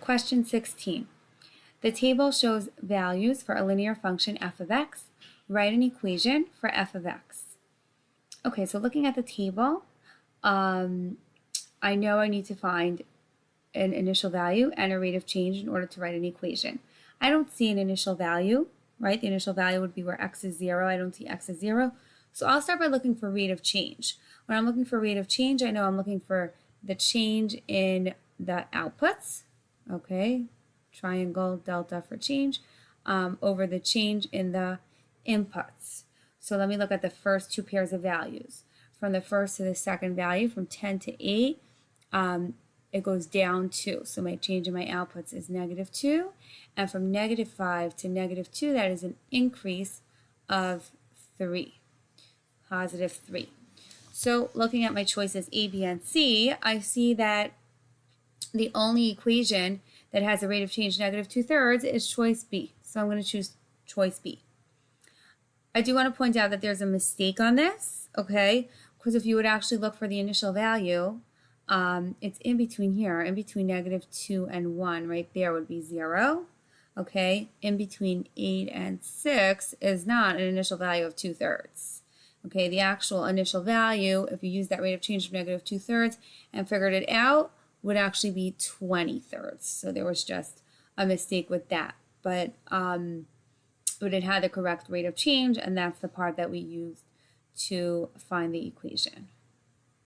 Question 16. The table shows values for a linear function f of x. Write an equation for f of x. Okay, so looking at the table, I know I need to find an initial value and a rate of change in order to write an equation. I don't see an initial value, right? The initial value would be where x is 0. I don't see x is 0. So I'll start by looking for rate of change. When I'm looking for rate of change, I know I'm looking for the change in the outputs, okay? Triangle delta for change, over the change in the inputs. So let me look at the first two pairs of values. From the first to the second value, from 10 to 8, it goes down 2. So my change in my outputs is -2. And from -5 to -2, that is an increase of 3, +3. So looking at my choices A, B, and C, I see that the only equation that has a rate of change -2/3 is choice B. So I'm going to choose choice B. I do want to point out that there's a mistake on this, okay? Because if you would actually look for the initial value, it's in between here, in between -2 and 1, right there would be 0, okay? In between 8 and 6 is not an initial value of 2/3. Okay, the actual initial value, if you use that rate of change of -2/3 and figured it out, would actually be 20/3. So there was just a mistake with that. But it had the correct rate of change, and that's the part that we used to find the equation.